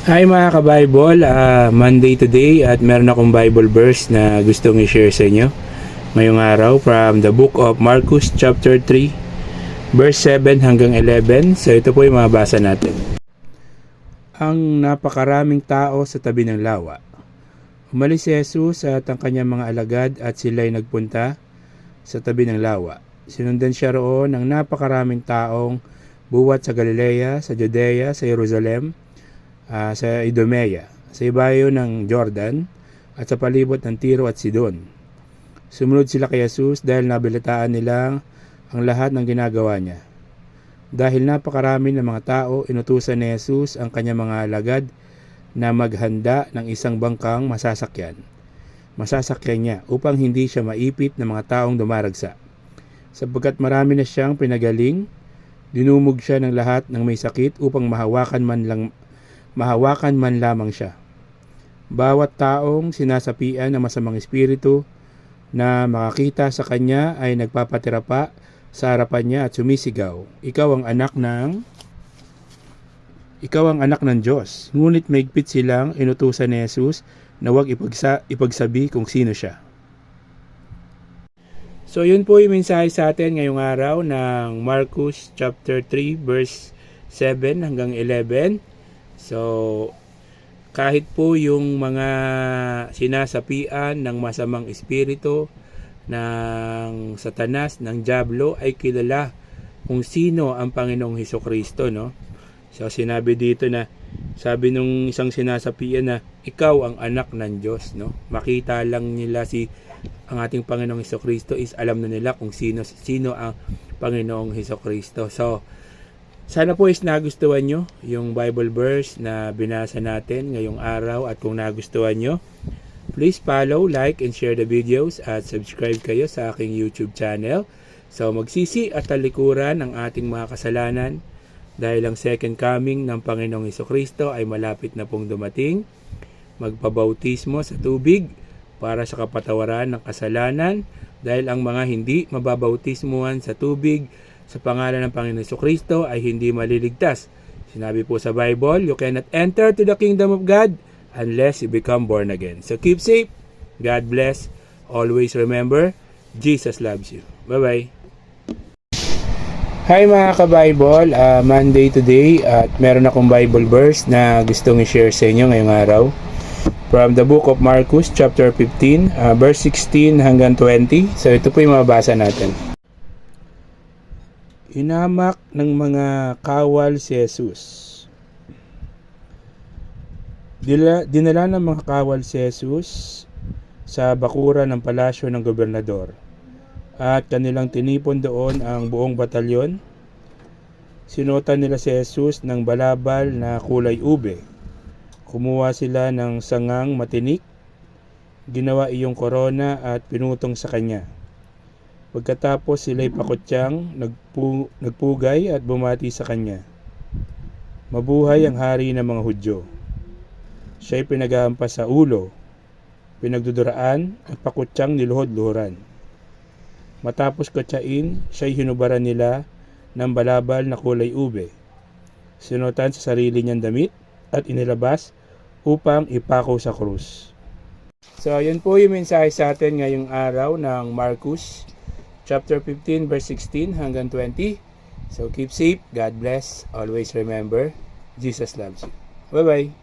Hi mga ka-Bible, Monday today at meron akong Bible verse na gustong i-share sa inyo ngayong araw from the book of Marcus chapter 3 verse 7 hanggang 11. So ito po yung mabasa natin. Ang napakaraming tao sa tabi ng lawa. Umalis si Jesus at ang kanyang mga alagad at sila'y nagpunta sa tabi ng lawa. Sinundan siya roon ng napakaraming taong buwat sa Galilea, sa Judea, sa Jerusalem, sa Idumea, sa ibayo ng Jordan at sa palibot ng Tiro at Sidon. Sumunod sila kay Jesus dahil nabalitaan nilang ang lahat ng ginagawa niya. Dahil napakarami ng mga tao, inutusan ni Jesus ang kanyang mga alagad na maghanda ng isang bangkang masasakyan niya upang hindi siya maipit ng mga taong dumaragsa. Sapagkat marami na siyang pinagaling, dinumog siya ng lahat ng may sakit upang mahawakan man lamang siya. Bawat taong sinasapian ng masamang espiritu na makakita sa kanya ay nagpapatira pa sa harapan niya at sumisigaw, Ikaw ang anak ng Diyos. Ngunit maigpit silang inutusan ni Jesus na huwag ipagsabi kung sino siya. So yun po yung mensahe sa atin ngayong araw ng Marcus chapter 3 verse 7 hanggang 11. So, kahit po yung mga sinasapian ng masamang espiritu, ng Satanas, ng Diablo, ay kilala kung sino ang Panginoong Hesukristo, no? So, sinabi dito na, sabi nung isang sinasapian na, ikaw ang anak ng Diyos, no? Makita lang nila ang ating Panginoong Hesukristo is alam na nila kung sino ang Panginoong Hesukristo. So, sana po is nagustuhan nyo yung Bible verse na binasa natin ngayong araw, at kung nagustuhan nyo, please follow, like, and share the videos at subscribe kayo sa aking YouTube channel. So magsisi at talikuran ang ating mga kasalanan dahil ang second coming ng Panginoong Hesukristo ay malapit na pong dumating. Magpabautismo sa tubig para sa kapatawaran ng kasalanan dahil ang mga hindi mababautismuhan sa tubig sa pangalan ng Panginoong Hesukristo ay hindi maliligtas. Sinabi po sa Bible, you cannot enter to the kingdom of God unless you become born again. So keep safe. God bless. Always remember, Jesus loves you. Bye-bye. Hi mga ka-Bible, Monday today at meron akong Bible verse na gustong i-share sa inyo ngayong araw. From the book of Marcus chapter 15, verse 16 hanggang 20. So ito po yung mabasa natin. Hinamak ng mga kawal si Jesus. Dinala ng mga kawal si Jesus sa bakuran ng palasyo ng gobernador at kanilang tinipon doon ang buong batalyon. Sinuotan nila si Jesus ng balabal na kulay ube. Kumuha sila ng sangang matinik, ginawa iyong korona at pinutong sa kanya. Pagkatapos sila'y pakutyang nagpugay at bumati sa kanya. Mabuhay ang hari ng mga Hudyo. Siya'y pinaghahampas sa ulo, pinagduduraan at pakutyang niluhod-luhuran. Matapos kutyain, siya'y hinubaran nila ng balabal na kulay ube. Sinuotan sa sarili niyang damit at inilabas upang ipako sa krus. So, yun po yung mensahe sa atin ngayong araw ng Marcus chapter 15 verse 16 hanggang 20. So keep safe, God bless, always remember, Jesus loves you. Bye-bye.